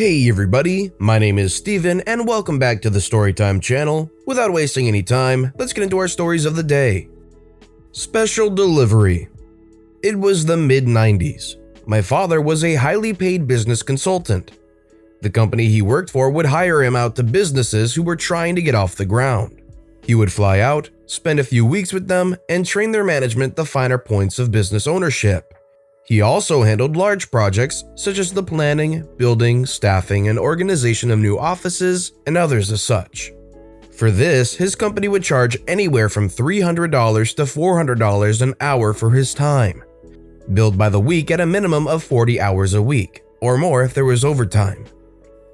Hey everybody, my name is Steven and welcome back to the Storytime channel. Without wasting any time, let's get into our stories of the day. Special delivery. It was the mid-90s. My father was a highly paid business consultant. The company he worked for would hire him out to businesses who were trying to get off the ground. He would fly out, spend a few weeks with them, and train their management the finer points of business ownership. He also handled large projects such as the planning, building, staffing, and organization of new offices and others as such. For this, his company would charge anywhere from $300 to $400 an hour for his time, billed by the week at a minimum of 40 hours a week, or more if there was overtime.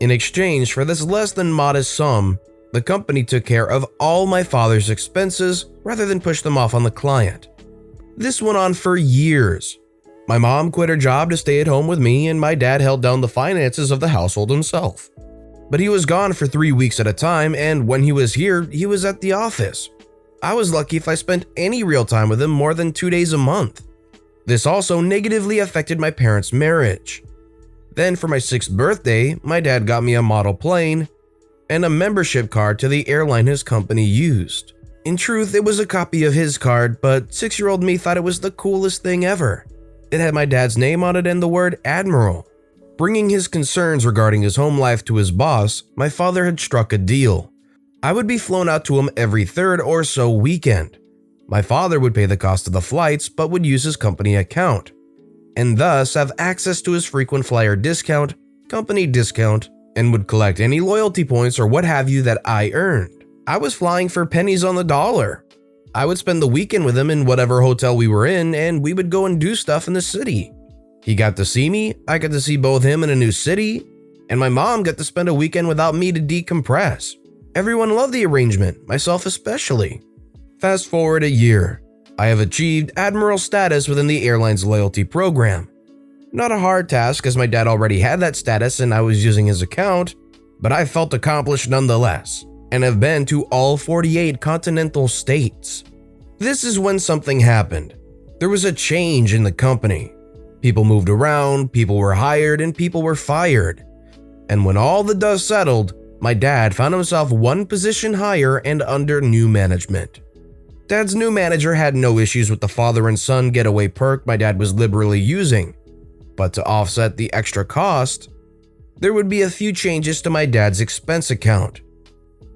In exchange for this less than modest sum, the company took care of all my father's expenses rather than push them off on the client. This went on for years. My mom quit her job to stay at home with me, and my dad held down the finances of the household himself. But he was gone for 3 weeks at a time, and when he was here, he was at the office. I was lucky if I spent any real time with him more than 2 days a month. This also negatively affected my parents' marriage. Then for my 6th birthday, my dad got me a model plane and a membership card to the airline his company used. In truth, it was a copy of his card, but 6-year-old me thought it was the coolest thing ever. It had my dad's name on it and the word Admiral. Bringing his concerns regarding his home life to his boss, my father had struck a deal. I would be flown out to him every third or so weekend. My father would pay the cost of the flights but would use his company account, and thus have access to his frequent flyer discount, company discount, and would collect any loyalty points or what have you that I earned. I was flying for pennies on the dollar. I would spend the weekend with him in whatever hotel we were in, and we would go and do stuff in the city. He got to see me, I got to see both him in a new city, and my mom got to spend a weekend without me to decompress. Everyone loved the arrangement, myself especially. Fast forward a year. I have achieved Admiral status within the airline's loyalty program. Not a hard task as my dad already had that status and I was using his account, but I felt accomplished nonetheless, and have been to all 48 continental states. This is when something happened. There was a change in the company. People moved around, people were hired, and people were fired. And when all the dust settled, my dad found himself one position higher and under new management. Dad's new manager had no issues with the father and son getaway perk my dad was liberally using, but to offset the extra cost, there would be a few changes to my dad's expense account.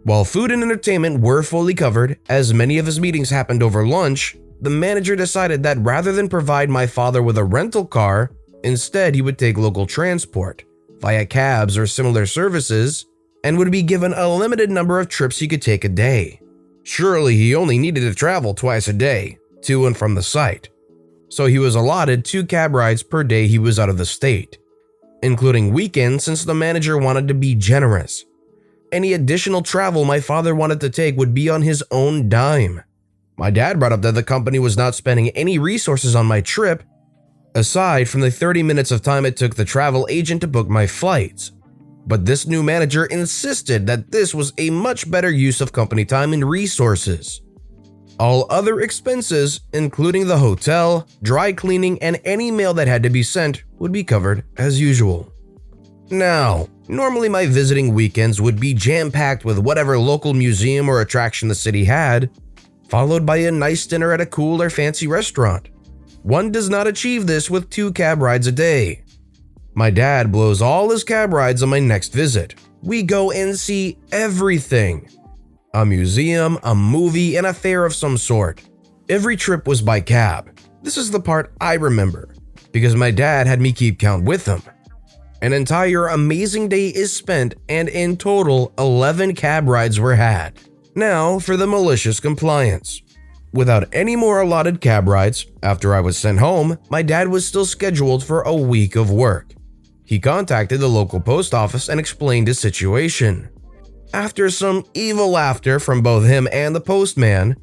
While food and entertainment were fully covered, as many of his meetings happened over lunch, the manager decided that rather than provide my father with a rental car, instead he would take local transport, via cabs or similar services, and would be given a limited number of trips he could take a day. Surely he only needed to travel twice a day, to and from the site. So he was allotted 2 cab rides per day he was out of the state, including weekends since the manager wanted to be generous. Any additional travel my father wanted to take would be on his own dime. My dad brought up that the company was not spending any resources on my trip, aside from the 30 minutes of time it took the travel agent to book my flights. But this new manager insisted that this was a much better use of company time and resources. All other expenses, including the hotel, dry cleaning, and any mail that had to be sent, would be covered as usual. Now, normally my visiting weekends would be jam-packed with whatever local museum or attraction the city had, followed by a nice dinner at a cool or fancy restaurant. One does not achieve this with 2 cab rides a day. My dad blows all his cab rides on my next visit. We go and see everything. A museum, a movie, and a fair of some sort. Every trip was by cab. This is the part I remember, because my dad had me keep count with him. An entire amazing day is spent, and in total, 11 cab rides were had. Now for the malicious compliance. Without any more allotted cab rides, after I was sent home, my dad was still scheduled for a week of work. He contacted the local post office and explained his situation. After some evil laughter from both him and the postman,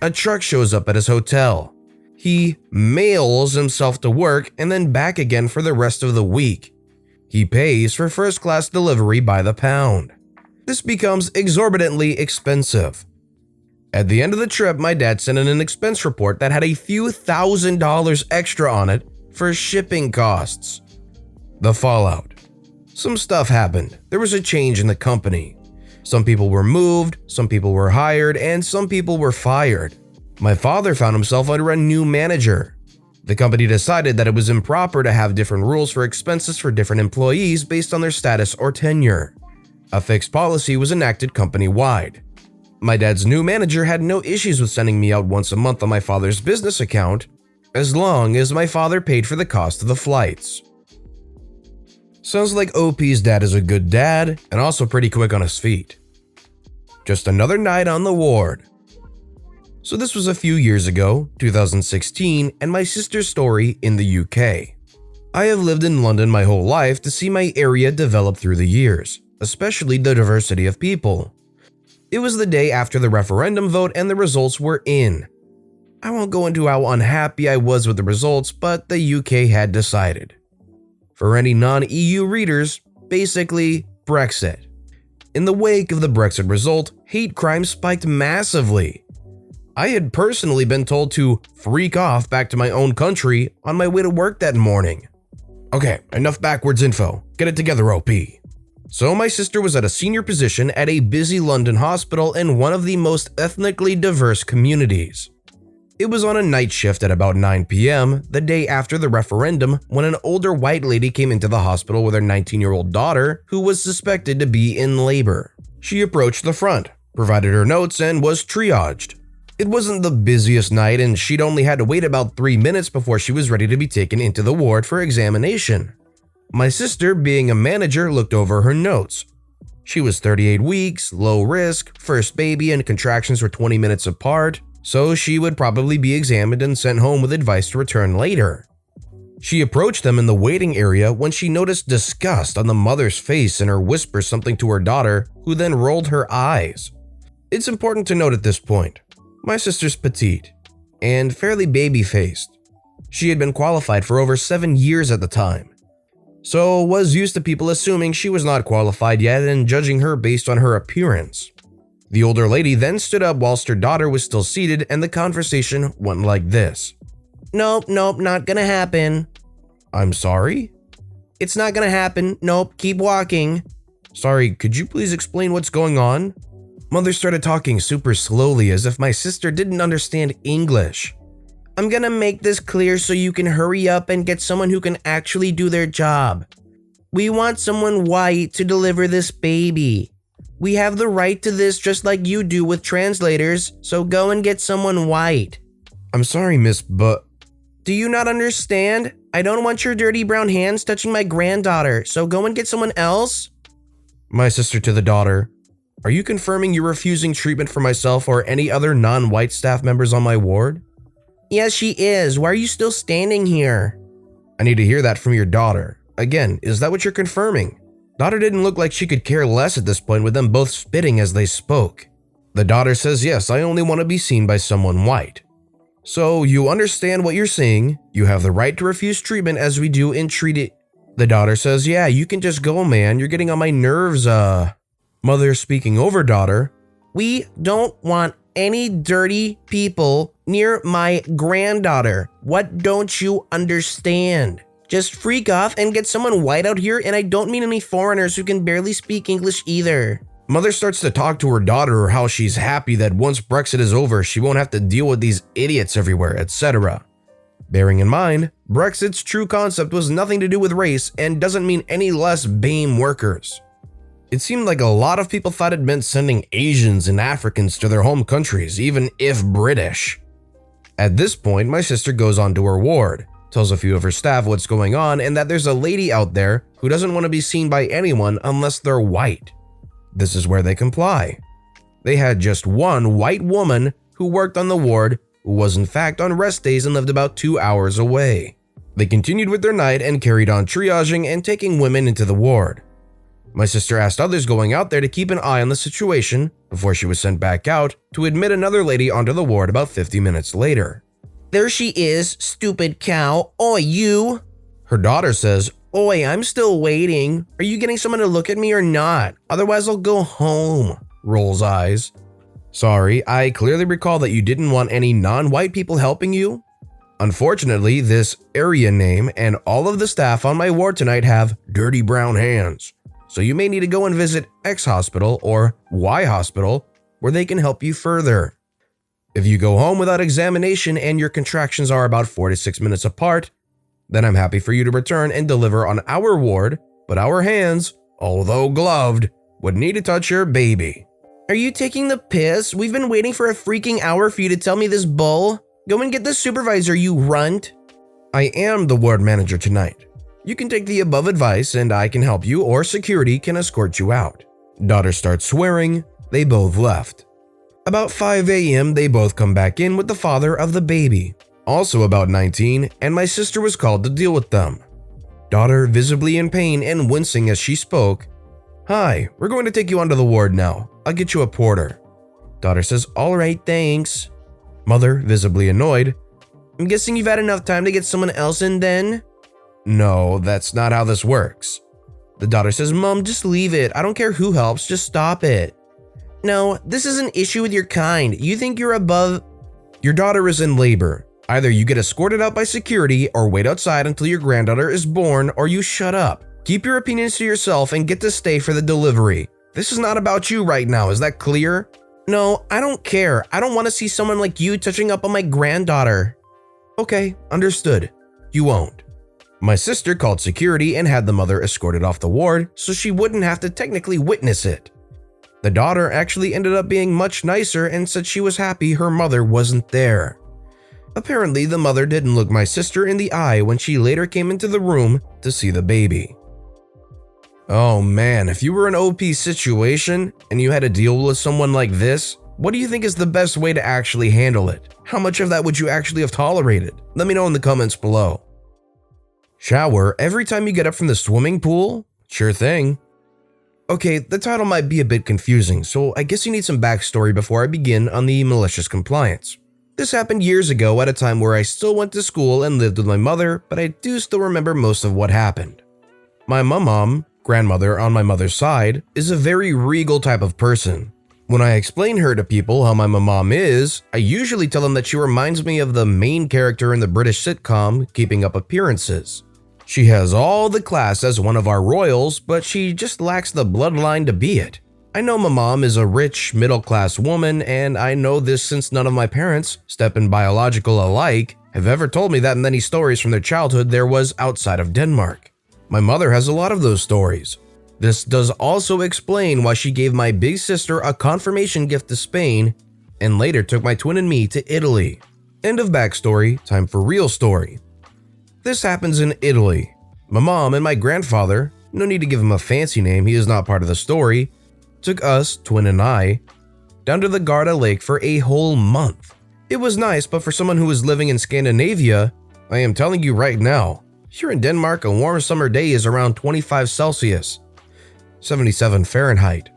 a truck shows up at his hotel. He mails himself to work and then back again for the rest of the week. He pays for first-class delivery by the pound. This becomes exorbitantly expensive. At the end of the trip, my dad sent in an expense report that had a few $1,000s extra on it for shipping costs. The fallout. Some stuff happened. There was a change in the company. Some people were moved, some people were hired, and some people were fired. My father found himself under a new manager. The company decided that it was improper to have different rules for expenses for different employees based on their status or tenure. A fixed policy was enacted company-wide. My dad's new manager had no issues with sending me out once a month on my father's business account, as long as my father paid for the cost of the flights. Sounds like OP's dad is a good dad and also pretty quick on his feet. Just another night on the ward. So this was a few years ago, 2016, and my sister's story in the UK. I have lived in London my whole life to see my area develop through the years, especially the diversity of people. It was the day after the referendum vote and the results were in. I won't go into how unhappy I was with the results, but the UK had decided. For any non-EU readers, basically Brexit. In the wake of the Brexit result, hate crime spiked massively. I had personally been told to freak off back to my own country on my way to work that morning. Okay, enough backwards info. Get it together, OP. So my sister was at a senior position at a busy London hospital in one of the most ethnically diverse communities. It was on a night shift at about 9 p.m., the day after the referendum, when an older white lady came into the hospital with her 19-year-old daughter, who was suspected to be in labor. She approached the front, provided her notes, and was triaged. It wasn't the busiest night, and she'd only had to wait about 3 minutes before she was ready to be taken into the ward for examination. My sister, being a manager, looked over her notes. She was 38 weeks, low risk, first baby, and contractions were 20 minutes apart, so she would probably be examined and sent home with advice to return later. She approached them in the waiting area when she noticed disgust on the mother's face and her whispered something to her daughter, who then rolled her eyes. It's important to note at this point, my sister's petite and fairly baby-faced. She had been qualified for over 7 years at the time, so was used to people assuming she was not qualified yet and judging her based on her appearance. The older lady then stood up whilst her daughter was still seated, and the conversation went like this. Nope, not gonna happen. I'm sorry? It's not gonna happen. Nope, keep walking. Sorry, could you please explain what's going on? Mother started talking super slowly as if my sister didn't understand English. I'm gonna make this clear so you can hurry up and get someone who can actually do their job. We want someone white to deliver this baby. We have the right to this just like you do with translators, so go and get someone white. I'm sorry, miss, but... Do you not understand? I don't want your dirty brown hands touching my granddaughter, so go and get someone else? My sister to the daughter. Are you confirming you're refusing treatment for myself or any other non-white staff members on my ward? Yes, she is. Why are you still standing here? I need to hear that from your daughter. Again, is that what you're confirming? Daughter didn't look like she could care less at this point with them both spitting as they spoke. The daughter says, yes, I only want to be seen by someone white. So you understand what you're saying. You have the right to refuse treatment as we do in treaty. The daughter says, yeah, you can just go, man. You're getting on my nerves, Mother speaking over daughter. We don't want any dirty people near my granddaughter. What don't you understand? Just freak off and get someone white out here, and I don't mean any foreigners who can barely speak English either. Mother starts to talk to her daughter how she's happy that once Brexit is over, she won't have to deal with these idiots everywhere, etc. Bearing in mind, Brexit's true concept was nothing to do with race and doesn't mean any less BAME workers. It seemed like a lot of people thought it meant sending Asians and Africans to their home countries, even if British. At this point, my sister goes on to her ward, tells a few of her staff what's going on and that there's a lady out there who doesn't want to be seen by anyone unless they're white. This is where they comply. They had just one white woman who worked on the ward who was in fact on rest days and lived about 2 hours away. They continued with their night and carried on triaging and taking women into the ward. My sister asked others going out there to keep an eye on the situation before she was sent back out to admit another lady onto the ward about 50 minutes later. There she is, stupid cow. Oi, you! Her daughter says, Oi, I'm still waiting. Are you getting someone to look at me or not? Otherwise I'll go home. Rolls eyes. Sorry, I clearly recall that you didn't want any non-white people helping you. Unfortunately, this area name and all of the staff on my ward tonight have dirty brown hands, so you may need to go and visit X hospital or Y hospital where they can help you further. If you go home without examination and your contractions are about 4 to 6 minutes apart, then I'm happy for you to return and deliver on our ward, but our hands, although gloved, would need to touch your baby. Are you taking the piss? We've been waiting for a freaking hour for you to tell me this bull. Go and get the supervisor, you runt. I am the ward manager tonight. You can take the above advice and I can help you, or security can escort you out. Daughter starts swearing. They both left. About 5 a.m. they both come back in with the father of the baby, also about 19, and my sister was called to deal with them. Daughter visibly in pain and wincing as she spoke. Hi, we're going to take you onto the ward now. I'll get you a porter. Daughter says, all right, thanks. Mother, visibly annoyed. I'm guessing you've had enough time to get someone else in then? No, that's not how this works. The daughter says, Mom, just leave it. I don't care who helps, just stop it. No, this is an issue with your kind. You think you're above… Your daughter is in labor. Either you get escorted out by security or wait outside until your granddaughter is born, or you shut up. Keep your opinions to yourself and get to stay for the delivery. This is not about you right now, is that clear? No, I don't care. I don't want to see someone like you touching up on my granddaughter. Okay, understood. You won't. My sister called security and had the mother escorted off the ward so she wouldn't have to technically witness it. The daughter actually ended up being much nicer and said she was happy her mother wasn't there. Apparently, the mother didn't look my sister in the eye when she later came into the room to see the baby. Oh man, if you were in an OP situation and you had to deal with someone like this, what do you think is the best way to actually handle it? How much of that would you actually have tolerated? Let me know in the comments below. Shower every time you get up from the swimming pool? Sure thing. Okay, the title might be a bit confusing, so I guess you need some backstory before I begin on the malicious compliance. This happened years ago at a time where I still went to school and lived with my mother, but I do still remember most of what happened. My mom, grandmother on my mother's side, is a very regal type of person. When I explain her to people how my mom is, I usually tell them that she reminds me of the main character in the British sitcom Keeping Up Appearances. She has all the class as one of our royals, but she just lacks the bloodline to be it. I know my mom is a rich, middle-class woman, and I know this since none of my parents, step and biological alike, have ever told me that many stories from their childhood there was outside of Denmark. My mother has a lot of those stories. This does also explain why she gave my big sister a confirmation gift to Spain, and later took my twin and me to Italy. End of backstory, time for real story. This happens in Italy. My mom and my grandfather, no need to give him a fancy name, he is not part of the story, took us, twin and I, down to the Garda Lake for a whole month. It was nice, but for someone who was living in Scandinavia, I am telling you right now, here in Denmark a warm summer day is around 25 Celsius, 77 Fahrenheit.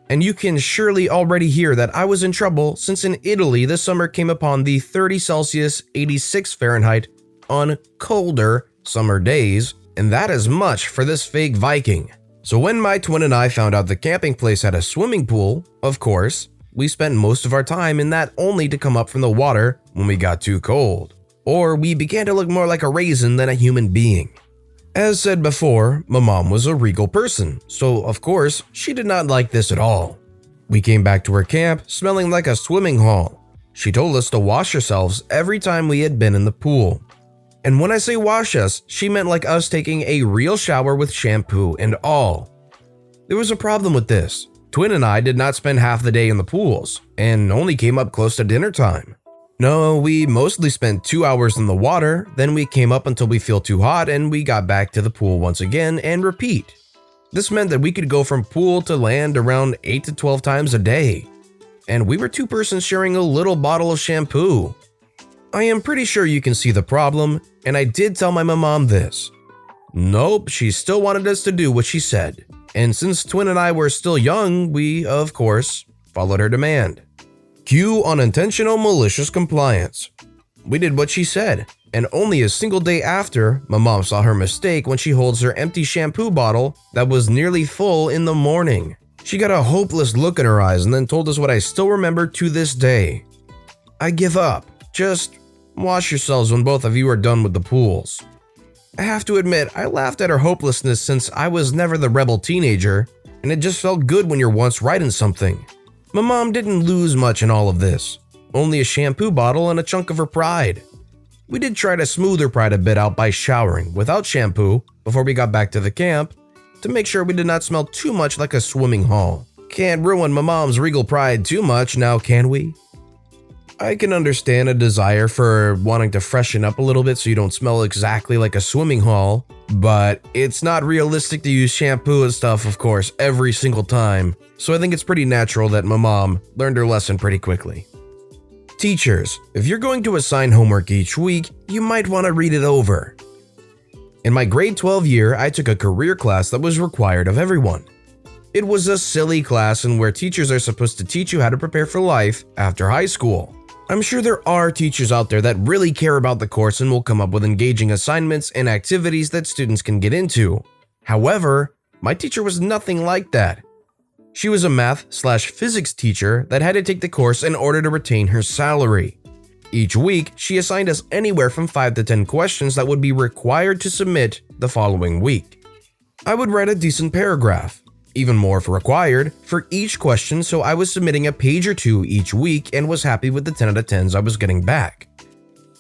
And you can surely already hear that I was in trouble since in Italy this summer came upon the 30 Celsius, 86 Fahrenheit on colder summer days, and that is much for this fake Viking. So when my twin and I found out the camping place had a swimming pool, of course, we spent most of our time in that only to come up from the water when we got too cold. Or we began to look more like a raisin than a human being. As said before, my mom was a regal person, so of course, she did not like this at all. We came back to her camp smelling like a swimming hall. She told us to wash ourselves every time we had been in the pool. And when I say wash us, she meant like us taking a real shower with shampoo and all. There was a problem with this. Twin and I did not spend half the day in the pools, and only came up close to dinner time. No, we mostly spent 2 hours in the water, then we came up until we feel too hot and we got back to the pool once again and repeat. This meant that we could go from pool to land around 8 to 12 times a day. And we were two persons sharing a little bottle of shampoo. I am pretty sure you can see the problem, and I did tell my mom this. Nope, she still wanted us to do what she said. And since twin and I were still young, we, of course, followed her demand. Cue unintentional malicious compliance. We did what she said, and only a single day after, my mom saw her mistake when she holds her empty shampoo bottle that was nearly full in the morning. She got a hopeless look in her eyes and then told us what I still remember to this day. I give up. Just Wash yourselves when both of you are done with the pools. I have to admit, I laughed at her hopelessness since I was never the rebel teenager, and it just felt good when you're once right in something. My mom didn't lose much in all of this, only a shampoo bottle and a chunk of her pride. We did try to smooth her pride a bit out by showering without shampoo before we got back to the camp to make sure we did not smell too much like a swimming hall. Can't ruin my mom's regal pride too much now, can we? I can understand a desire for wanting to freshen up a little bit so you don't smell exactly like a swimming hall, but it's not realistic to use shampoo and stuff, of course, every single time, so I think it's pretty natural that my mom learned her lesson pretty quickly. Teachers, if you're going to assign homework each week, you might want to read it over. In my grade 12 year, I took a career class that was required of everyone. It was a silly class in where teachers are supposed to teach you how to prepare for life after high school. I'm sure there are teachers out there that really care about the course and will come up with engaging assignments and activities that students can get into. However, my teacher was nothing like that. She was a math/physics teacher that had to take the course in order to retain her salary. Each week, she assigned us anywhere from 5 to 10 questions that would be required to submit the following week. I would write a decent paragraph, even more if required, for each question, so I was submitting a page or two each week and was happy with the 10 out of 10s I was getting back.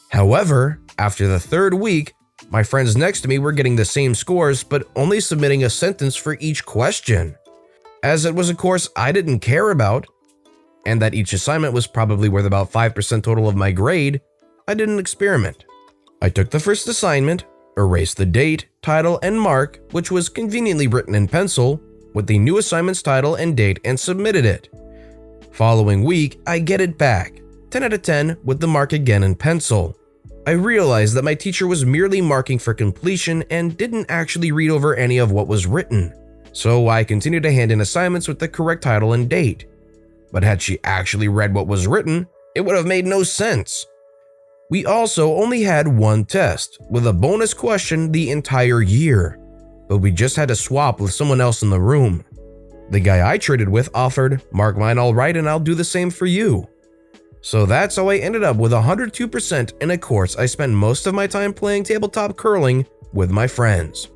However, after the third week, my friends next to me were getting the same scores but only submitting a sentence for each question. As it was a course I didn't care about, and that each assignment was probably worth about 5% total of my grade, I didn't experiment. I took the first assignment, erased the date, title, and mark, which was conveniently written in pencil, with the new assignment's title and date, and submitted it. Following week, I get it back, 10 out of 10 with the mark again in pencil. I realized that my teacher was merely marking for completion and didn't actually read over any of what was written, so I continued to hand in assignments with the correct title and date. But had she actually read what was written, it would have made no sense. We also only had one test, with a bonus question the entire year, but we just had to swap with someone else in the room. The guy I traded with offered, "Mark mine all right and I'll do the same for you." So that's how I ended up with 102% in a course I spent most of my time playing tabletop curling with my friends.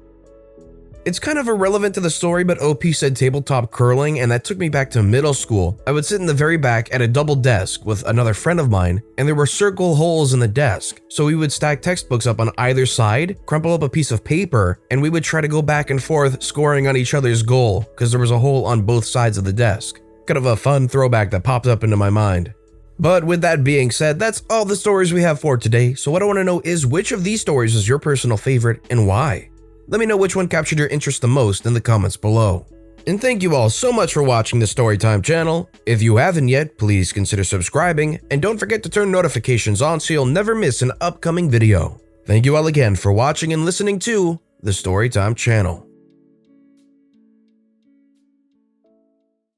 It's kind of irrelevant to the story, but OP said tabletop curling, and that took me back to middle school. I would sit in the very back at a double desk with another friend of mine, and there were circle holes in the desk. So we would stack textbooks up on either side, crumple up a piece of paper, and we would try to go back and forth scoring on each other's goal because there was a hole on both sides of the desk. Kind of a fun throwback that popped up into my mind. But with that being said, that's all the stories we have for today. So what I want to know is, which of these stories is your personal favorite and why? Let me know which one captured your interest the most in the comments below. And thank you all so much for watching the Storytime channel. If you haven't yet, please consider subscribing, and don't forget to turn notifications on so you'll never miss an upcoming video. Thank you all again for watching and listening to the Storytime channel.